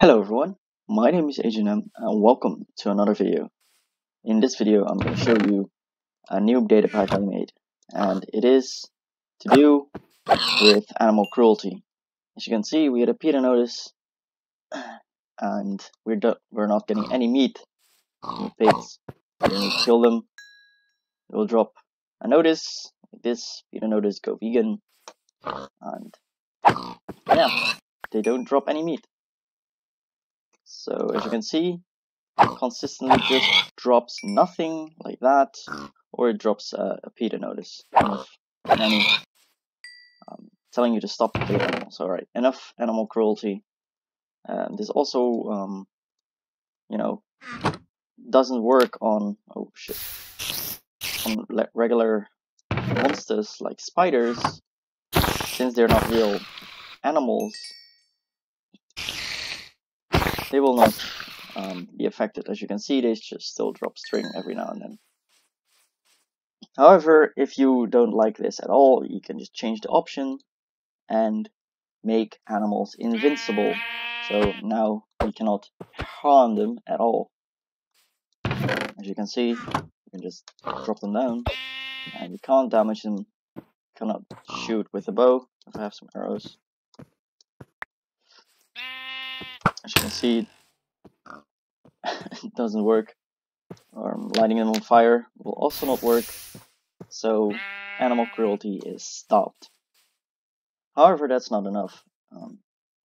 Hello everyone, my name is Agent M and welcome to another video. In this video I'm going to show you a new data pack I made, and it is to do with animal cruelty. As you can see, we had a Peta notice and we're not getting any meat from the pigs. When we kill them, it will drop a notice like this, Peta notice, go vegan, and yeah, they don't drop any meat. So as you can see, it consistently just drops nothing like that, or it drops a Peta notice telling you to stop killing animals. Alright, enough animal cruelty. This also, doesn't work on, oh shit, on regular monsters like spiders, since they're not real animals. They will not be affected. As you can see, they just still drop string every now and then. However, if you don't like this at all, you can just change the option and make animals invincible. So now we cannot harm them at all. As you can see, you can just drop them down and you can't damage them. You cannot shoot with a bow if I have some arrows. As you can see, it doesn't work. Or lighting them on fire will also not work. So animal cruelty is stopped. However, that's not enough.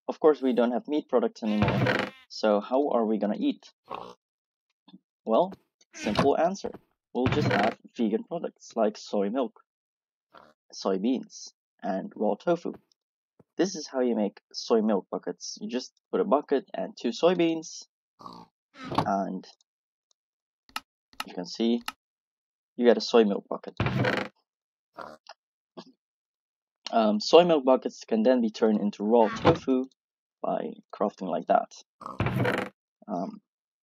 Of course, we don't have meat products anymore. So how are we gonna eat? Well, simple answer. We'll just have vegan products like soy milk, soybeans, and raw tofu. This is how you make soy milk buckets. You just put a bucket and 2 soybeans, and you can see you get a soy milk bucket. Soy milk buckets can then be turned into raw tofu by crafting like that.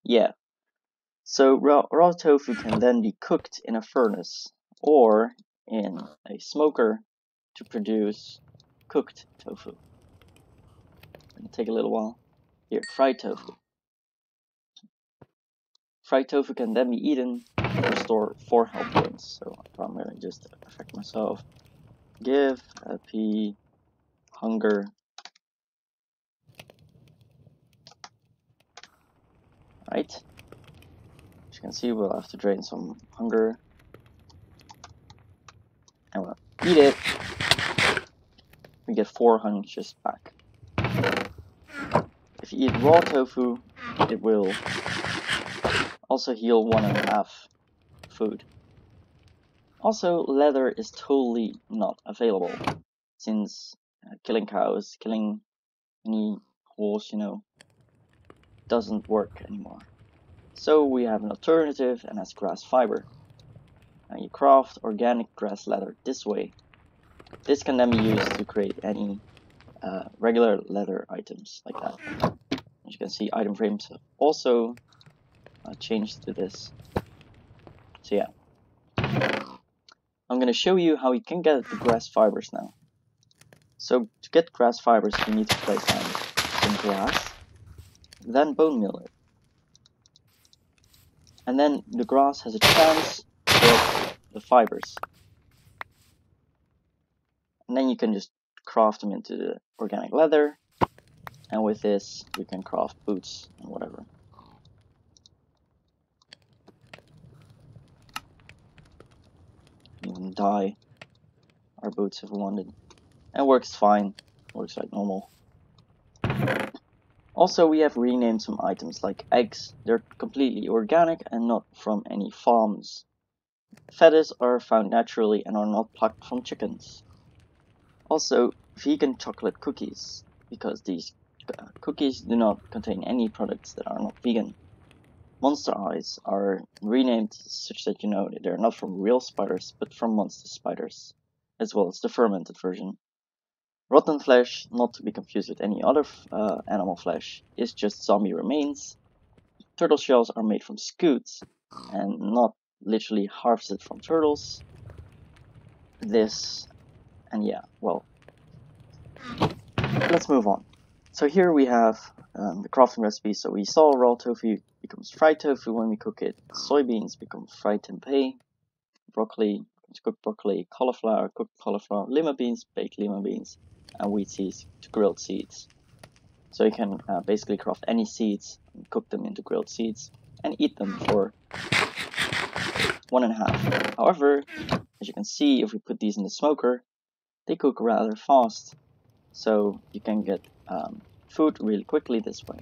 Yeah. So raw tofu can then be cooked in a furnace or in a smoker to produce cooked tofu. It'll take a little while. Here, fried tofu. Fried tofu can then be eaten to restore 4 health points. So I'm gonna just affect myself. Give a P hunger. Right? As you can see, we'll have to drain some hunger. And we'll eat it. We get 4 hunches back. If you eat raw tofu, it will also heal 1.5 food. Also, leather is totally not available, since killing cows, killing any horse, doesn't work anymore. So we have an alternative, and that's grass fiber. Now you craft organic grass leather this way. This can then be used to create any regular leather items like that. As you can see, item frames have also changed to this. So yeah, I'm going to show you how you can get the grass fibers now. So to get grass fibers, you need to place down some grass, then bone meal it. And then the grass has a chance to get the fibers. And then you can just craft them into the organic leather. And with this, you can craft boots and whatever. You can dye our boots if we wanted. And it works fine. Works like normal. Also, we have renamed some items like eggs. They're completely organic and not from any farms. Feathers are found naturally and are not plucked from chickens. Also, vegan chocolate cookies, because these cookies do not contain any products that are not vegan. Monster eyes are renamed such that you know they're not from real spiders, but from monster spiders, as well as the fermented version. Rotten flesh, not to be confused with any other animal flesh, is just zombie remains. Turtle shells are made from scutes, and not literally harvested from turtles. This, and yeah, well, let's move on. So here we have the crafting recipe. So we saw raw tofu becomes fried tofu when we cook it. Soybeans become fried tempeh. Broccoli, cooked broccoli. Cauliflower, cooked cauliflower. Lima beans, baked lima beans. And wheat seeds to grilled seeds. So you can basically craft any seeds and cook them into grilled seeds and eat them for 1.5. However, as you can see, if we put these in the smoker, they cook rather fast. So you can get food really quickly this way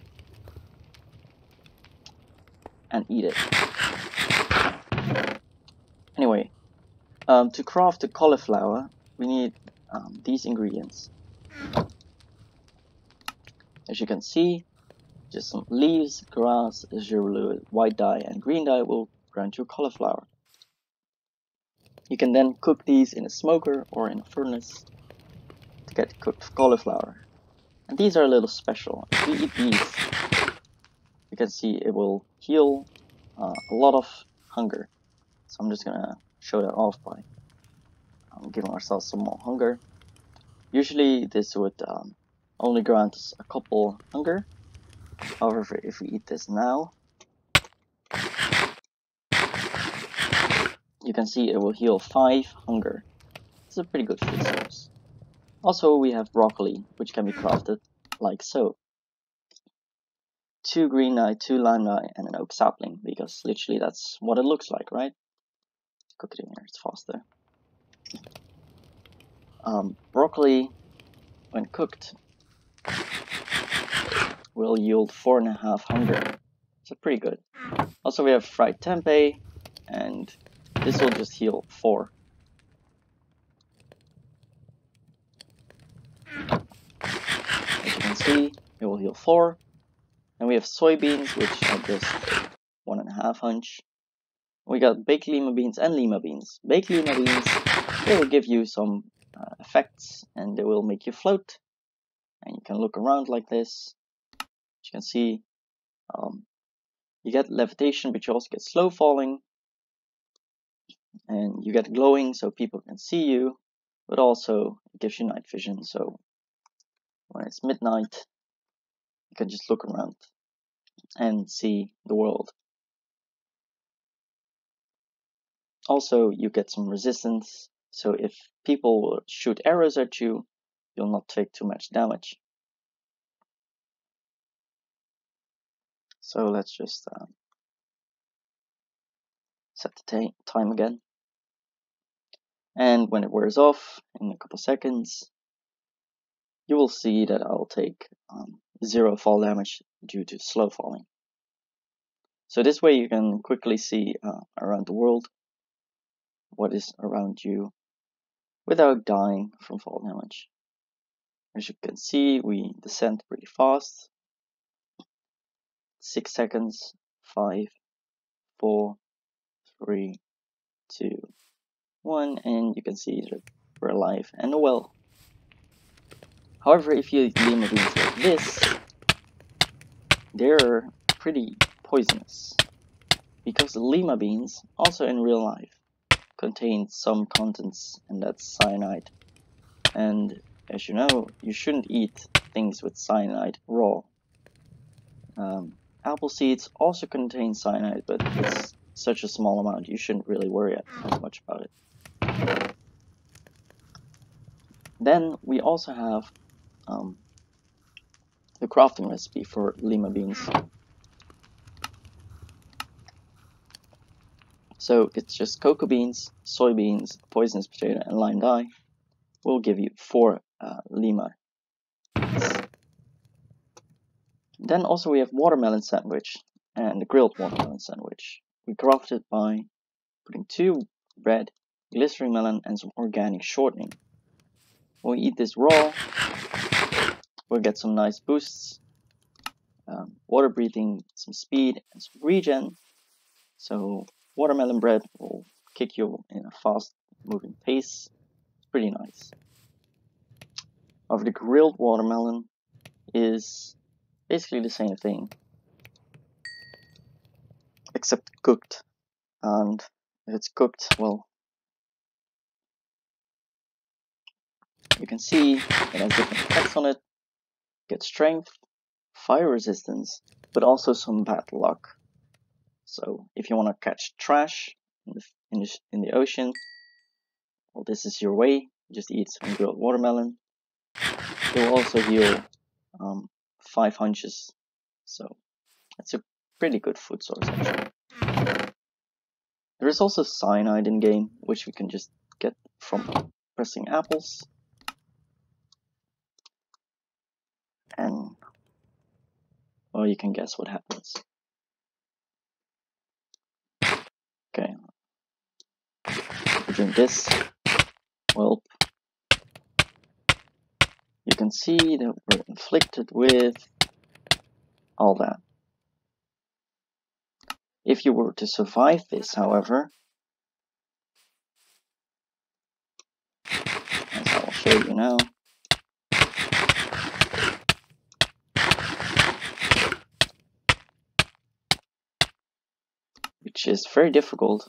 and eat it. Anyway, to craft the cauliflower, we need these ingredients. As you can see, just some leaves, grass, azure white dye, and green dye will grant you cauliflower. You can then cook these in a smoker or in a furnace to get cooked cauliflower. And these are a little special. If you eat these, you can see it will heal a lot of hunger. So I'm just gonna show that off by giving ourselves some more hunger. Usually this would only grant us a couple hunger. However, if we eat this now, you can see it will heal 5 hunger. It's a pretty good food source. Also, we have broccoli, which can be crafted like so. 2 green dye, 2 lime dye, and an oak sapling, because literally that's what it looks like, right? Cook it in here, it's faster. Broccoli, when cooked, will yield 4.5 hunger. So pretty good. Also, we have fried tempeh, and this will just heal 4. As you can see, it will heal 4. And we have soybeans, which are just 1.5 hunch. We got baked lima beans and lima beans. Baked lima beans, they will give you some effects, and they will make you float. And you can look around like this. As you can see, you get levitation, but you also get slow falling. And you get glowing, so people can see you. But also, it gives you night vision, so when it's midnight, you can just look around and see the world. Also, you get some resistance, so if people will shoot arrows at you, you'll not take too much damage. So let's just set the time again. And when it wears off in a couple seconds, you will see that I'll take 0 fall damage due to slow falling. So this way you can quickly see around the world what is around you without dying from fall damage. As you can see, we descend pretty fast. 6 seconds, 5, 4, 3, 2, 1, and you can see that we're alive and well. However, if you eat lima beans like this, they're pretty poisonous, because lima beans, also in real life, contain some contents, and that's cyanide. And as you know, you shouldn't eat things with cyanide raw. Apple seeds also contain cyanide, but it's such a small amount, you shouldn't really worry as much about it. Then we also have the crafting recipe for lima beans. So it's just cocoa beans, soybeans, poisonous potato, and lime dye. Will give you 4 lima. Then also we have watermelon sandwich and the grilled watermelon sandwich. We craft it by putting 2 bread, glycerin melon, and some organic shortening. When we eat this raw, we'll get some nice boosts, water breathing, some speed, and some regen. So watermelon bread will kick you in a fast moving pace. It's pretty nice. However, the grilled watermelon is basically the same thing, except cooked. And if it's cooked, well, you can see it has different effects on it. get strength, fire resistance, but also some bad luck. So if you want to catch trash in the ocean, well, this is your way. Just eat some grilled watermelon. It will also heal 5 hunches, so that's a pretty good food source actually. There is also cyanide in game, which we can just get from pressing apples. And well, you can guess what happens. Okay, if we drink this, well, you can see that we're inflicted with all that. If you were to survive this, however, as I will show you now, which is very difficult,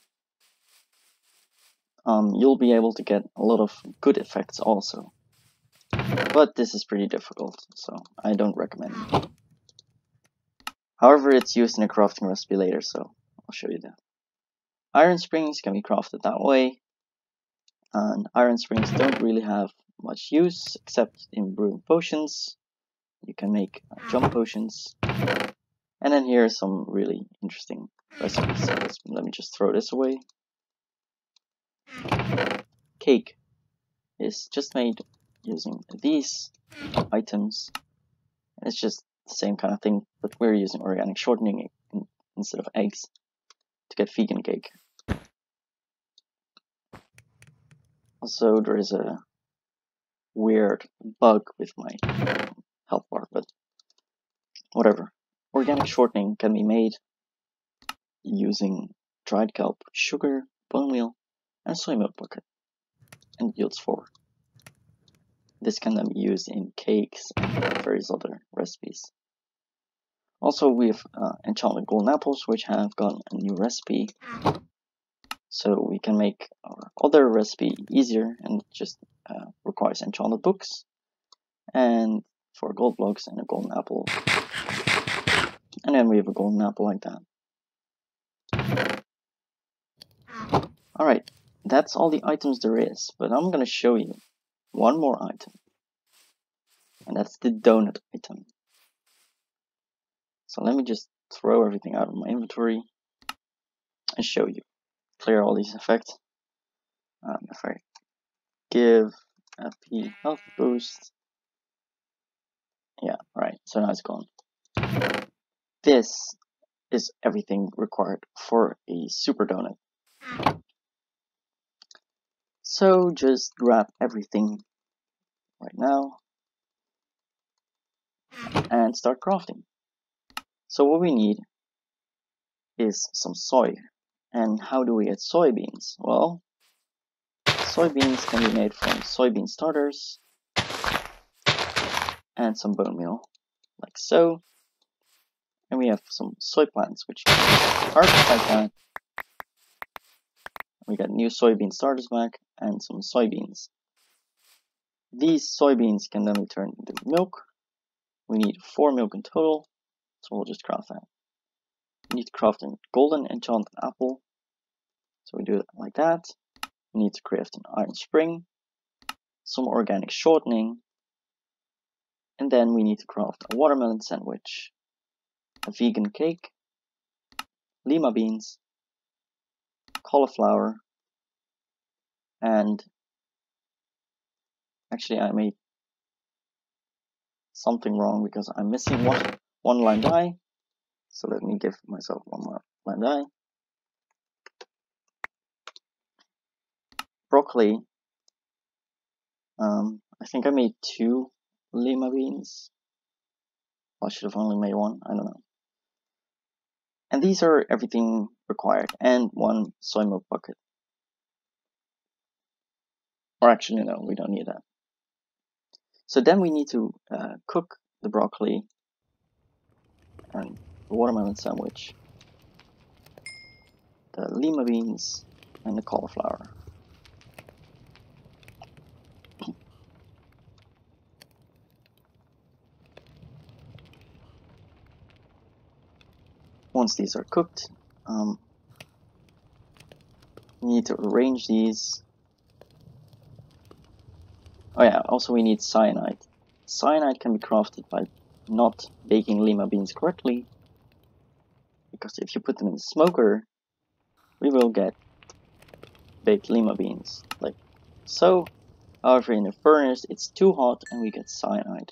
you'll be able to get a lot of good effects also. But this is pretty difficult, so I don't recommend it. However, it's used in a crafting recipe later, so I'll show you that. Iron springs can be crafted that way, and iron springs don't really have much use except in brewing potions. You can make jump potions. And then here are some really interesting recipes. So let me just throw this away. Cake is just made using these items. And it's just the same kind of thing, but we're using organic shortening instead of eggs to get vegan cake. Also, there is a weird bug with my health bar, but whatever. Organic shortening can be made using dried kelp, sugar, bone meal, and soy milk bucket, and it yields 4. This can then be used in cakes and various other recipes. Also, we have enchanted golden apples, which have gotten a new recipe, so we can make our other recipe easier, and just requires enchanted books, and 4 gold blocks and a golden apple. And then we have a golden apple like that. Alright, that's all the items there is, but I'm going to show you one more item. And that's the donut item. So let me just throw everything out of my inventory and show you. Clear all these effects. If I give FP health boost. Yeah, right, so now it's gone. This is everything required for a super donut. So just grab everything right now and start crafting. So what we need is some soy. And how do we get soybeans? Well, soybeans can be made from soybean starters and some bone meal, like so. And we have some soy plants, which can harvest like that. We got new soybean starters back and some soybeans. These soybeans can then be turned into milk. We need 4 milk in total, so we'll just craft that. We need to craft a golden enchanted apple, so we do it like that. We need to craft an iron spring, some organic shortening, and then we need to craft a watermelon sandwich, a vegan cake, lima beans, cauliflower, and actually I made something wrong because I'm missing one line die. So let me give myself one more line die. Broccoli. I think I made 2 lima beans. I should have only made 1. I don't know. And these are everything required, and 1 soy milk bucket. Or actually, no, we don't need that. So then we need to cook the broccoli and the watermelon sandwich, the lima beans, and the cauliflower. Once these are cooked, you need to arrange these. Oh yeah, also we need cyanide. Cyanide can be crafted by not baking lima beans correctly, because if you put them in the smoker, we will get baked lima beans, like so. However, in the furnace, it's too hot and we get cyanide.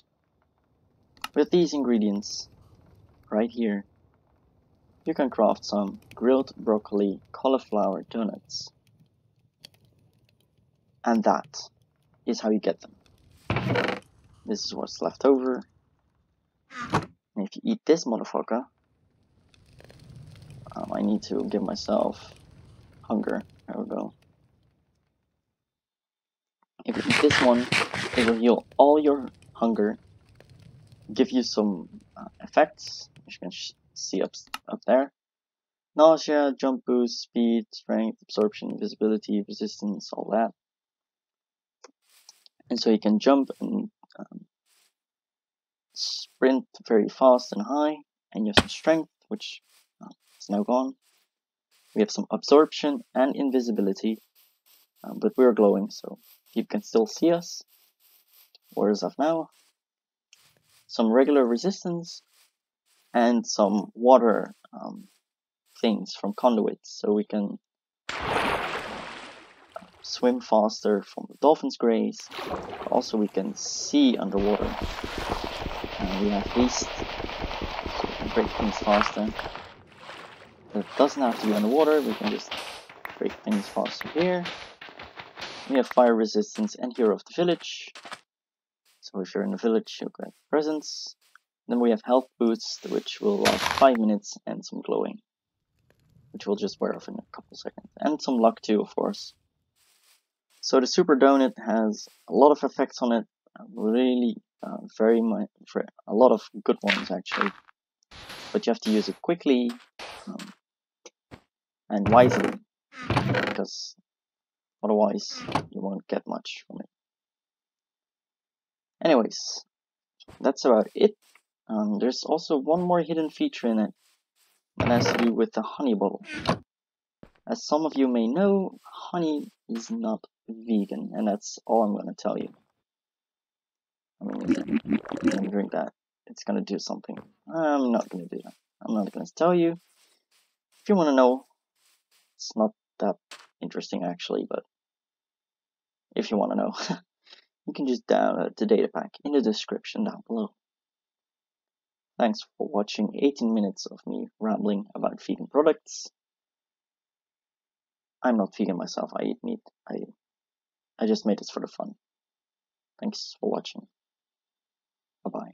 With these ingredients, right here, you can craft some grilled broccoli cauliflower donuts. And that is how you get them. This is what's left over. And if you eat this motherfucker, I need to give myself hunger. There we go. If you eat this one, it will heal all your hunger, give you some effects, which you can see up there. Nausea, jump boost, speed, strength, absorption, visibility, resistance, all that. And so you can jump and sprint very fast and high, and you have some strength, which is now gone. We have some absorption and invisibility, but we're glowing, so people can still see us. Whereas of now, some regular resistance and some water things from conduits, so we can swim faster from the dolphin's graze. Also, we can see underwater. And we have haste, so we can break things faster. It doesn't have to be underwater, we can just break things faster here. We have fire resistance and hero of the village. So if you're in the village, you'll get presents. Then we have health boost, which will last 5 minutes, and some glowing, which we'll just wear off in a couple seconds. And some luck too, of course. So the super donut has a lot of effects on it, really very much, a lot of good ones actually. But you have to use it quickly and wisely, because otherwise you won't get much from it. Anyways, that's about it. There's also one more hidden feature in it that has to do with the honey bottle. As some of you may know, honey is not vegan, and that's all I'm going to tell you. I mean, if you drink that, it's going to do something. I'm not going to do that. I'm not going to tell you. If you want to know, it's not that interesting actually, but if you want to know, you can just download the Datapack in the description down below. Thanks for watching 18 minutes of me rambling about vegan products. I'm not vegan myself, I eat meat. I just made this for the fun. Thanks for watching. Bye-bye.